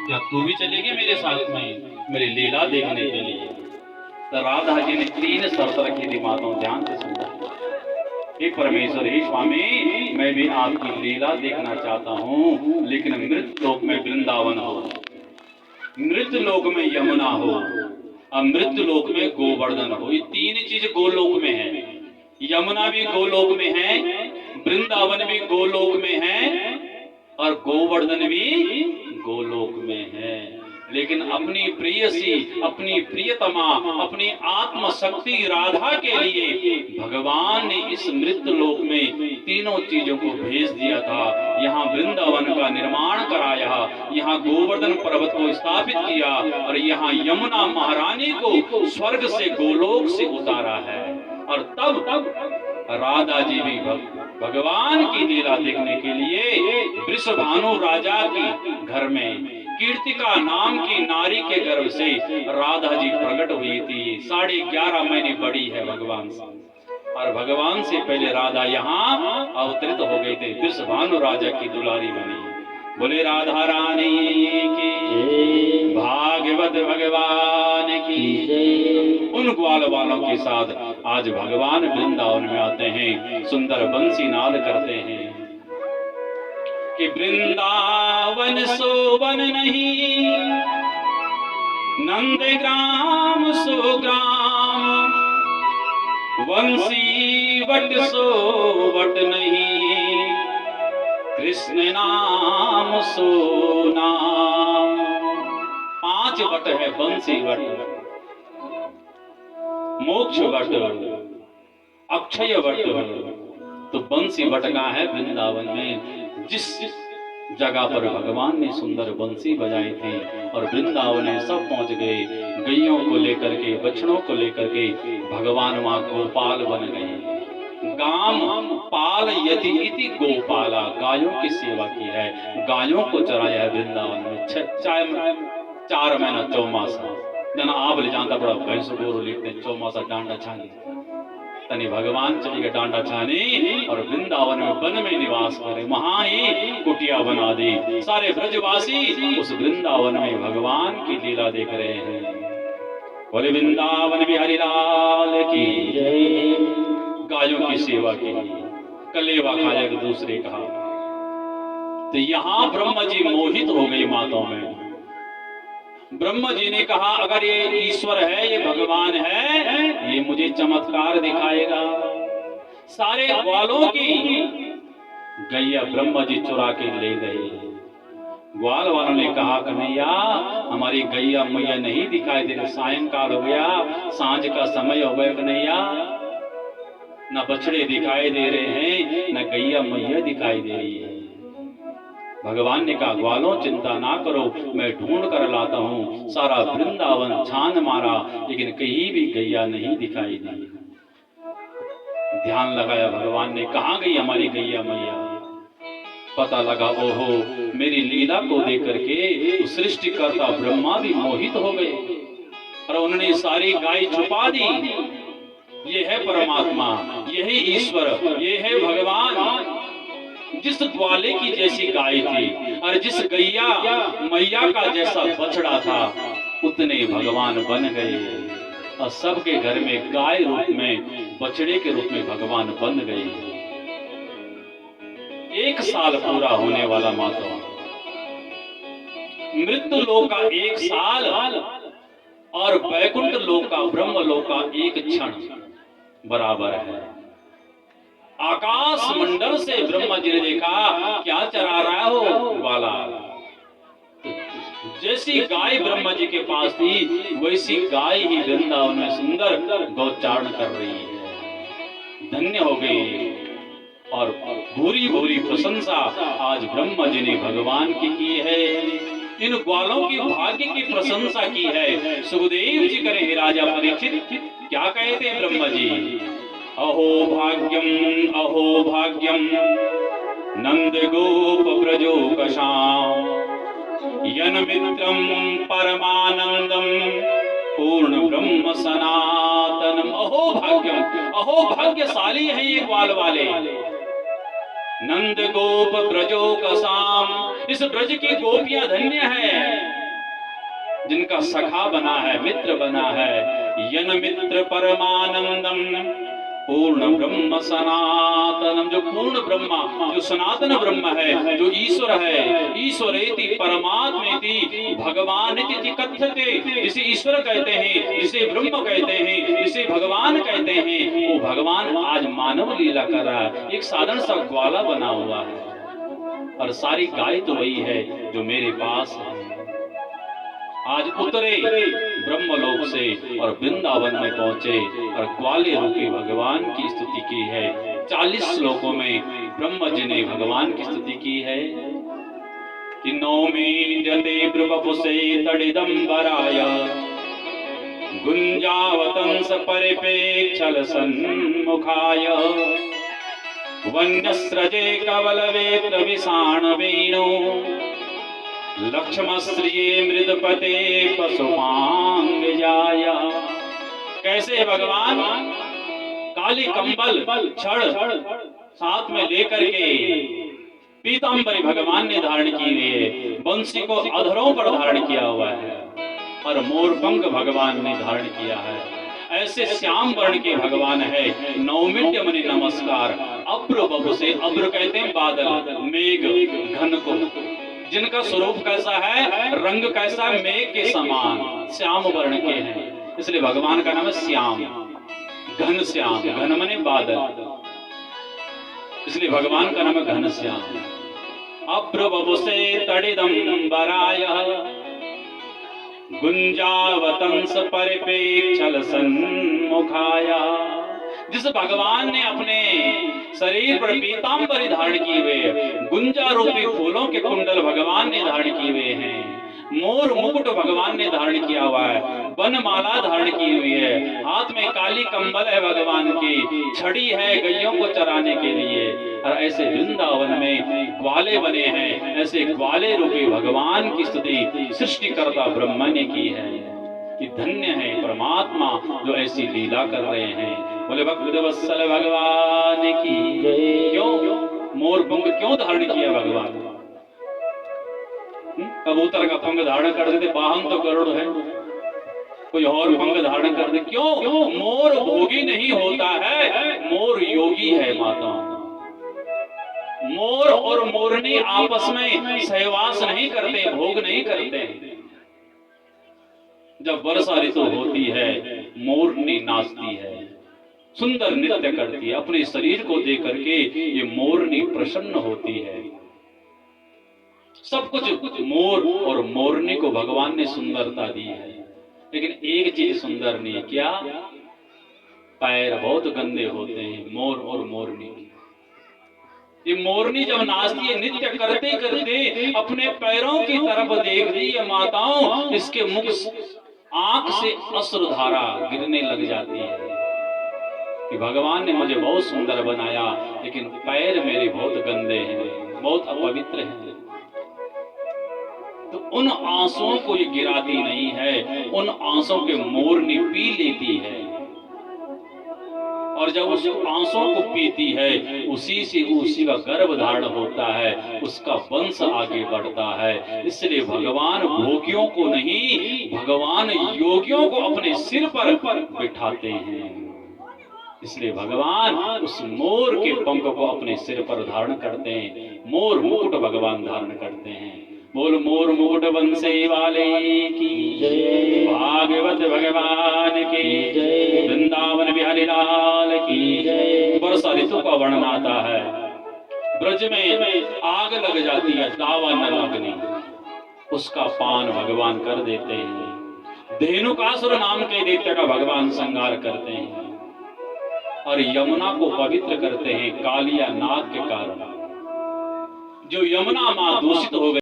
क्या तू भी चलेगी मेरे साथ में मेरी लीला देखने के लिए? तो राधा जी ने 3 शर्त रखी थी, माताओं ध्यान से सुनना। हे परमेश्वर, हे स्वामी, मैं भी आपकी लीला देखना चाहता हूँ, लेकिन मृत लोक में वृंदावन हो, मृत लोक में यमुना हो, अमृत लोक में गोवर्धन हो। ये 3 चीज गोलोक में है। यमुना भी गोलोक में है, वृंदावन भी गोलोक में है, और गोवर्धन भी गोलोक में है। लेकिन अपनी प्रियसी, अपनी प्रियतमा, अपनी आत्म शक्ति राधा के लिए भगवान ने इस मृत लोक में 3 चीजों को भेज दिया था। यहाँ वृंदावन का निर्माण कराया, यहाँ गोवर्धन पर्वत को स्थापित किया, और यहाँ यमुना महारानी को स्वर्ग से गोलोक से उतारा है। और तब राधा जी भी भगवान की लीला देखने के लिए वृषभानु राजा के घर में कीर्तिका नाम की नारी के गर्भ से राधा जी प्रकट हुई थी। 11.5 महीने बड़ी है भगवान से, और भगवान से पहले राधा यहाँ अवतरित हो गए थे, वृषभानु राजा की दुलारी बनी। बोले राधा रानी की, भागवत भगवान की। उन ग्वाल वालों के साथ आज भगवान वृंदावन में आते हैं, सुंदर बंसी नाद करते हैं कि वृंदावन सोवन नहीं, नंद ग्राम सो ग्राम, वंशी वट सो वट नहीं, कृष्ण नाम सो नाम। 5 वट है, बंसी वट, मोक्ष वट, अक्षय वट। तो बंसी वट का है वृंदावन में। जिस जगह पर भगवान ने सुंदर बंसी बजाई थी और वृंदावन में सब पहुंच गए, गैयों को लेकर के, बछड़ों को लेकर के भगवान वहां गोपाल बन गए। गाम पाल यति इति गोपाला, गायों की सेवा की है, गायों को चराया है वृंदावन में। 4 महीना चौमासा जना आप ले जानता बड़ा भैंस गोरू लिखते चौमासा डांडा छानी, तनी भगवान चली गए डांडा छानी और वृंदावन में वन में निवास करे, वहां ही कुटिया बना दी। सारे ब्रजवासी उस वृंदावन में भगवान की लीला देख रहे हैं। बोले वृंदावन बिहारी लाल की जय। गायों की सेवा की, कलेवा खाया एक दूसरे का। तो यहाँ ब्रह्मा जी मोहित हो गई माताओं में। ब्रह्मा जी ने कहा अगर ये ईश्वर है, ये भगवान है, ये मुझे चमत्कार दिखाएगा। सारे ग्वालों की गैया ब्रह्मा जी चुरा के ले गए। ग्वाल वालों ने कहा कन्हैया हमारी गैया मैया नहीं दिखाई दे रही, सायंकाल हो गया, सांझ का समय हो गया कन्हैया, न बछड़े दिखाई दे रहे हैं, न गैया मैया दिखाई दे रही है। भगवान ने कहा ग्वालों चिंता ना करो, मैं ढूंढ कर लाता हूँ। सारा वृंदावन छान मारा, लेकिन कहीं भी गैया नहीं दिखाई दी। ध्यान लगाया भगवान ने, कहाँ गई हमारी गैया मैया? पता लगा ओहो मेरी लीला को देख करके सृष्टिकर्ता ब्रह्मा भी मोहित हो गए और उन्होंने सारी गाय छुपा दी। ये है परमात्मा, यही ईश्वर, ये है भगवान। जिस ग्वाले की जैसी गाय थी और जिस गैया मैया का जैसा बछड़ा था, उतने भगवान बन गए और सबके घर में गाय रूप में, बछड़े के रूप में भगवान बन गए। 1 साल पूरा होने वाला माता, मृत्यु लोक का 1 साल और वैकुंठ लोक का, ब्रह्म लोक का 1 क्षण बराबर है। आकाश मंडल से ब्रह्मा जी ने देखा क्या चरा रहा हो ग्वाला। जैसी गाय ब्रह्मा जी के पास थी वैसी गाय ही वृंदावन में सुंदर गौचारण कर रही है। धन्य हो गई और भूरी भूरी प्रशंसा आज ब्रह्मा जी ने भगवान की है। इन ग्वालों की भाग्य की प्रशंसा की है। सुखदेव जी करे हे राजा परीक्षित, क्या कहे थे ब्रह्मा जी? अहो भाग्यम नंद गोप ब्रजो कशाम, यन मित्रम परमानंदम पूर्ण ब्रह्म सनातनम। अहो भाग्यशाली है ये ग्वाल वाले। नंद गोप ब्रजो कसाम, इस ब्रज की गोपियां धन्य है। जिनका सखा बना है, मित्र बना है। यन मित्र परमानंदम पूर्ण ब्रह्म सनातनम, जो पूर्ण ब्रह्मा, जो सनातन ब्रह्म है, जो ईश्वर है। ईश्वरेति परमात्मेति भगवानिति कथ्यते, जिसे ईश्वर कहते हैं, जिसे ब्रह्म कहते हैं, जिसे भगवान कहते हैं, वो भगवान आज मानव लीला कर रहा है। एक साधारण सा ग्वाला बना हुआ है और सारी गाय तो वही है जो मेरे पास है। आज उतरे ब्रह्मलोक से और वृंदावन में पहुंचे और ग्वाले रूपी भगवान की स्तुति की है। 40 श्लोकों में ब्रह्म जी ने भगवान की स्तुति की है कि नौमीड्यते ब्रुवपुषे तडिदंबराय गुंजावतंस परिपेक्षल सन्मुखाय वन्यस्रजे कवलवेत्र विषाण वेणु लक्ष्मश्रिये मृदपते पशुपांग जाया। कैसे भगवान काली कंबल छड़ साथ में लेकर के पीतांबरी भगवान ने धारण की हुई है, बंसी को अधरों पर धारण किया हुआ है और मोरपंख भगवान ने धारण किया है। ऐसे श्याम वर्ण के भगवान है। नौमिड्य मणि नमस्कार। अब्र बबु से, अब्र कहते हैं बादल, मेघ, घन को, जिनका स्वरूप कैसा है, रंग कैसा, मेघ के समान श्याम वर्ण के हैं, इसलिए भगवान का नाम है श्याम। घन श्याम, घन मने बादल, इसलिए भगवान का नाम है घन श्याम। अप्रवपुषे तडिदंबराय गुंजावतंस परिपेक्षल सन्मुखाय। जिस भगवान ने अपने शरीर पर पीतांबरी धारण की हुए, गुंजा रूपी फूलों के कुंडल भगवान ने धारण किए हुए हैं, मोर मुकुट भगवान ने धारण किया हुआ है, वनमाला धारण की हुई है, हाथ में काली कंबल है भगवान की, छड़ी है गैयों को चराने के लिए। और ऐसे वृंदावन में ग्वाले बने हैं। ऐसे ग्वाले रूपी भगवान की स्तुति सृष्टिकर्ता ब्रह्मा ने की है कि धन्य है परमात्मा जो ऐसी लीला कर रहे हैं। बोले भक्त वत्सल भगवान की जय। क्यों मोर पंख क्यों धारण किया भगवान? कबूतर का पंख धारण कर देते, वाहन तो करोड़ है, कोई और पंख धारण कर दे, क्यों? मोर भोगी नहीं होता है, मोर योगी है माता। मोर और मोरनी आपस में सहवास नहीं करते, भोग नहीं करते। जब वर्षा ऋतु होती है, मोरनी नाचती है, सुंदर नृत्य करती है, अपने शरीर को देख करके ये मोरनी प्रसन्न होती है। सब कुछ मोर और मोरनी को भगवान ने सुंदरता दी है, लेकिन एक चीज सुंदर नहीं है। क्या? पैर बहुत गंदे होते हैं मोर और मोरनी। ये मोरनी जब नाचती है, नृत्य करते करते अपने पैरों की तरफ देखती है माताओं, इसके मुख आंख से अश्रुधारा गिरने लग जाती है कि भगवान ने मुझे बहुत सुंदर बनाया, लेकिन पैर मेरे बहुत गंदे हैं, बहुत अपवित्र हैं। तो उन आंसुओं को ये गिराती नहीं है, उन आंसुओं के मोरनी पी लेती है, और जब उस आंसुओं को पीती है, उसी से उसी का गर्भ धारण होता है, उसका वंश आगे बढ़ता है। इसलिए भगवान भोगियों को नहीं, भगवान योगियों को अपने सिर पर बिठाते हैं। इसलिए भगवान उस मोर के पंख को अपने सिर पर धारण करते हैं, मोर मुकुट भगवान धारण करते हैं। बोल मोर मुकुट बंसी वाले की जय, भागवत भगवान की जय, वृंदावन बिहारी लाल की जय। वर्षा ऋतु का वर्णन आता है, ब्रज में आग लग जाती है, दावा न लगनी, उसका पान भगवान कर देते हैं। धेनुकासुर नाम के दैत्य का भगवान संहार करते हैं और यमुना को पवित्र करते हैं कालिया नाग के कारण। जो यमुना मां दूषित हो गई,